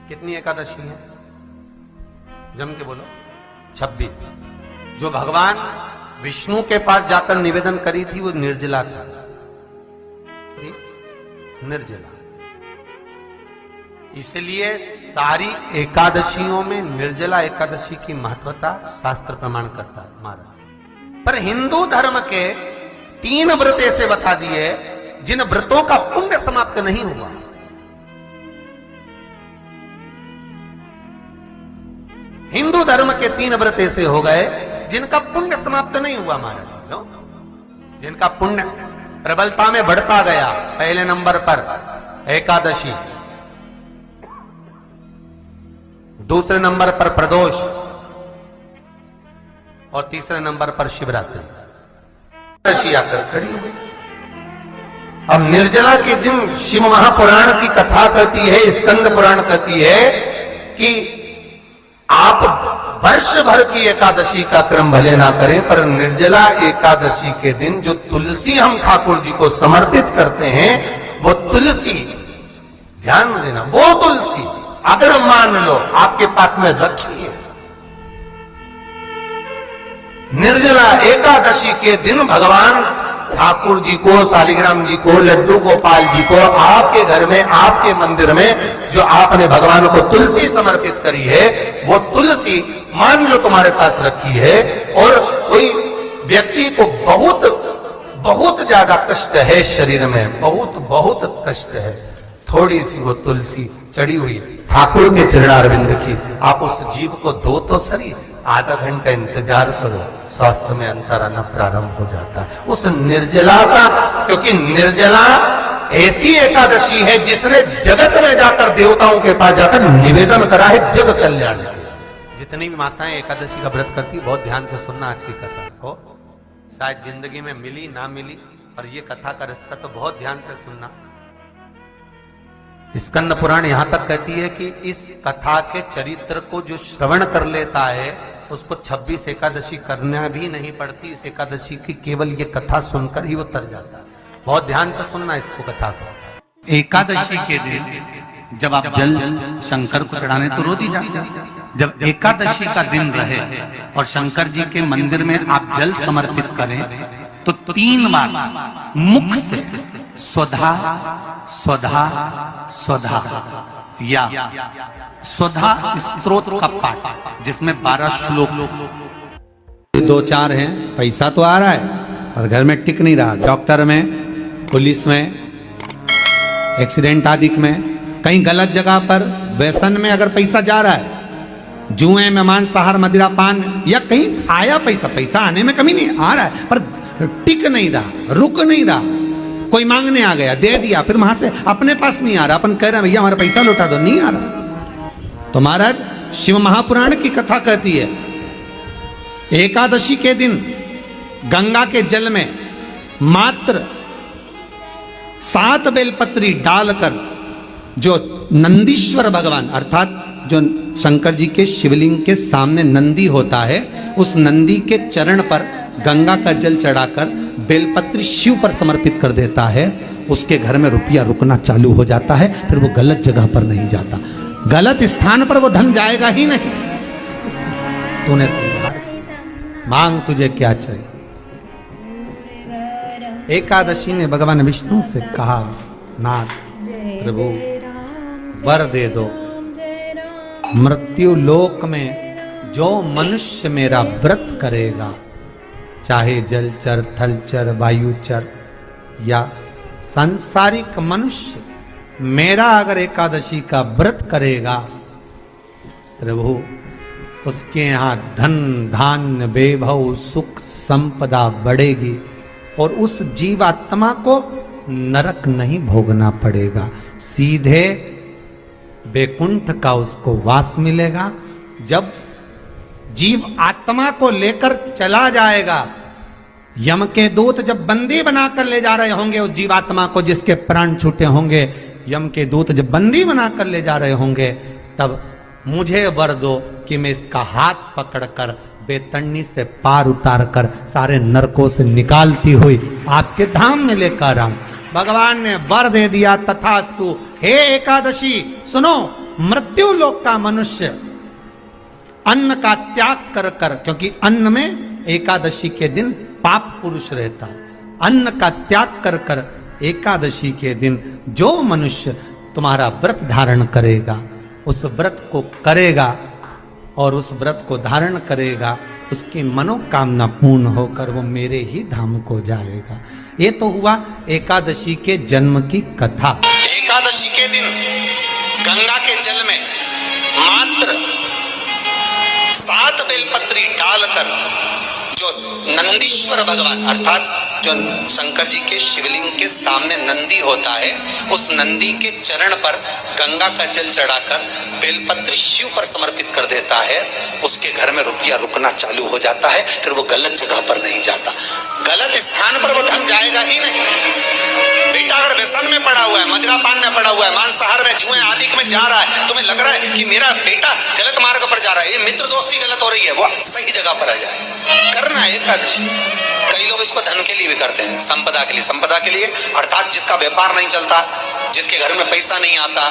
कितनी एकादशी है? जम के बोलो। 26। जो भगवान विष्णु के पास जाकर निवेदन करी थी वो निर्जला था, निर्जला। इसलिए सारी एकादशियों में निर्जला एकादशी की महत्वता शास्त्र प्रमाण करता है महाराज। पर हिंदू धर्म के 3 व्रत ऐसे बता दिए जिन व्रतों का पुण्य समाप्त नहीं हुआ। हिंदू धर्म के 3 व्रत ऐसे हो गए जिनका पुण्य समाप्त नहीं हुआ महाराज, जिनका पुण्य प्रबलता में बढ़ता गया। पहले नंबर पर एकादशी, दूसरे नंबर पर प्रदोष और तीसरे नंबर पर शिवरात्रि। एकादशी आकर खड़ी हो गई। अब निर्जला के दिन शिव महापुराण की कथा कहती है, स्कंद पुराण कहती है कि आप वर्ष भर की एकादशी का क्रम भले ना करें, पर निर्जला एकादशी के दिन जो तुलसी हम ठाकुर जी को समर्पित करते हैं, वो तुलसी, ध्यान देना, वो तुलसी अगर मान लो आपके पास में रखी है, निर्जला एकादशी के दिन भगवान ठाकुर जी को, शालिग्राम जी को, लड्डू गोपाल जी को आपके घर में, आपके मंदिर में जो आपने भगवान को तुलसी समर्पित करी है, वो तुलसी मान लो तुम्हारे पास रखी है और कोई व्यक्ति को बहुत बहुत ज्यादा कष्ट है शरीर में, बहुत बहुत कष्ट है, थोड़ी सी वो तुलसी चढ़ी हुई ठाकुर के चरणारविंद की, आप उस जीव को दो तो सही, आधा घंटा इंतजार करो, स्वास्थ्य में अंतर आना प्रारंभ हो जाता है उस निर्जला का। क्योंकि निर्जला ऐसी एकादशी है जिसने जगत में जाकर, देवताओं के पास जाकर निवेदन करा है जग कल्याण के। जितनी भी माताएं एकादशी का व्रत करती, बहुत ध्यान से सुनना आज की कथा को, शायद जिंदगी में मिली ना मिली, पर ये कथा का रिश्ता तो बहुत ध्यान से सुनना। स्कंद पुराण यहां तक कहती है कि इस कथा के चरित्र को जो श्रवण कर लेता है उसको 26 एकादशी करना भी नहीं पड़ती। इस एकादशी की केवल ये कथा सुनकर ही वो तर जाता है। बहुत ध्यान से सुनना इसको, कथा को। एकादशी के दिन जब आप जल शंकर को चढ़ाने तो रोज ही जाते हैं, जब एकादशी का दिन रहे और शंकर जी के मंदिर में आप जल समर्पित करें तो 3 बार मुख से स्वधा स्वधा स्वधा या स्वधा स्तोत्र का पाठ, जिसमें 12 श्लोक, 2-4 हैं। पैसा तो आ रहा है पर घर में टिक नहीं रहा, डॉक्टर में, पुलिस में, एक्सीडेंट आदि में, कहीं गलत जगह पर, व्यसन में अगर पैसा जा रहा है, जुए में, मांसाहार, मदिरा पान, या कहीं आया पैसा, पैसा आने में कमी नहीं, आ रहा है पर टिक नहीं रहा, रुक नहीं रहा। कोई मांगने आ गया, दे दिया, फिर वहां से अपने पास नहीं आ रहा, अपन कह रहे हैं भैया हमारा पैसा लौटा दो, नहीं आ रहा। तो महाराज शिव महापुराण की कथा कहती है एकादशी के दिन गंगा के जल में मात्र 7 बेलपत्री डालकर जो नंदीश्वर भगवान, अर्थात जो शंकर जी के शिवलिंग के सामने नंदी होता है, उस नंदी के चरण पर गंगा का जल चढ़ाकर बेलपत्री शिव पर समर्पित कर देता है, उसके घर में रुपया रुकना चालू हो जाता है, फिर वो गलत जगह पर नहीं जाता, गलत स्थान पर वो धन जाएगा ही नहीं। तूने समझा, मांग तुझे क्या चाहिए। एकादशी ने भगवान विष्णु से कहा, नाथ प्रभु वर दे दो, मृत्यु लोक में जो मनुष्य मेरा व्रत करेगा, चाहे जलचर, थलचर, वायुचर या सांसारिक मनुष्य, मेरा अगर एकादशी का व्रत करेगा, प्रभु उसके यहां धन धान्य वैभव सुख संपदा बढ़ेगी और उस जीवात्मा को नरक नहीं भोगना पड़ेगा, सीधे वैकुंठ का उसको वास मिलेगा। जब जीव आत्मा को लेकर चला जाएगा, यम के दूत जब बंदी बनाकर ले जा रहे होंगे उस जीवात्मा को, जिसके प्राण छूटे होंगे, यम के दूत जब बंदी बनाकर ले जा रहे होंगे, तब मुझे वर दो कि मैं इसका हाथ पकड़कर बेतन्नी से पार उतार कर सारे नरकों से निकालती हुई आपके धाम में लेकर आऊं। भगवान ने वर दे दिया, तथास्तु। हे एकादशी सुनो, मृत्यु लोक का मनुष्य अन्न का त्याग कर कर, क्योंकि अन्न में एकादशी के दिन पाप पुरुष रहता, अन्न का त्याग कर कर एकादशी के दिन जो मनुष्य तुम्हारा व्रत धारण करेगा, उस व्रत को करेगा और उस व्रत को धारण करेगा, उसकी मनोकामना पूर्ण होकर वो मेरे ही धाम को जाएगा। ये तो हुआ एकादशी के जन्म की कथा। एकादशी के दिन गंगा के जल में मात्र 7 बेलपत्री डालकर जो नंदीश्वर भगवान अर्थात जो शंकर जी के शिवलिंग के सामने नंदी होता है, उस नंदी के चरण पर गंगा का जल चढ़ाकर बेलपत्री शिव पर समर्पित कर देता है, उसके घर में रुपया रुकना चालू हो जाता है। फिर वो गलत जगह पर नहीं जाता, गलत स्थान पर वो धन जाएगा ही नहीं। बेटा अगर व्यसन में पड़ा हुआ है, मदिरा पान में पड़ा हुआ है, मांसाहार में, जुए आदि में जा रहा है, तुम्हें लग रहा है कि मेरा बेटा गलत मार्ग पर जा रहा है, ये मित्र दोस्ती गलत हो रही है, वो सही जगह पर आ जाए। करना है एकादशी। कई लोग इसको धन के लिए भी करते हैं, संपदा के लिए। संपदा के लिए अर्थात जिसका व्यापार नहीं चलता, जिसके घर में पैसा नहीं आता,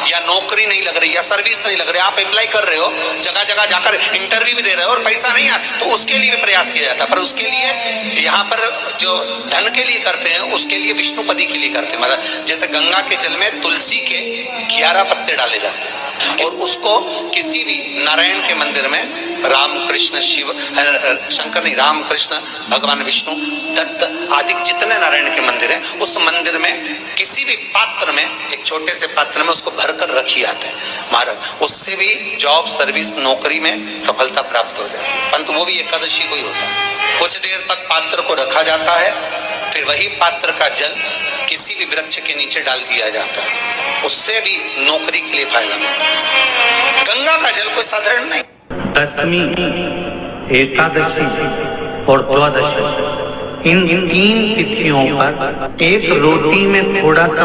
या नौकरी नहीं लग रही, या सर्विस नहीं लग रही, आप अप्लाई कर रहे हो, जगह जगह जाकर इंटरव्यू भी दे रहे हो और पैसा नहीं आता, तो उसके लिए भी प्रयास किया जाता है। पर उसके लिए यहाँ पर जो धन के लिए करते हैं, उसके लिए विष्णुपदी के लिए करते हैं। मतलब जैसे गंगा के जल में तुलसी के 11 पत्ते डाले जाते हैं और उसको किसी भी नारायण के मंदिर में, राम कृष्ण शिव शंकर नहीं, राम कृष्ण भगवान विष्णु दत्त आदि जितने नारायण के मंदिर हैं, उस मंदिर में किसी भी पात्र में, एक छोटे से पात्र में उसको भरकर रखी जाते हैं महाराज। उससे भी जॉब सर्विस नौकरी में सफलता प्राप्त हो जाती है। परंतु वो भी एकादशी को ही होता है। कुछ देर तक पात्र को रखा जाता है, फिर वही पात्र का जल किसी भी वृक्ष के नीचे डाल दिया जाता है, उससे भी नौकरी के लिए फायदा मिलता है। गंगा का जल कोई साधारण नहीं। दशमी, एकादशी और द्वादशी, इन 3 तिथियों पर एक रोटी में थोड़ा सा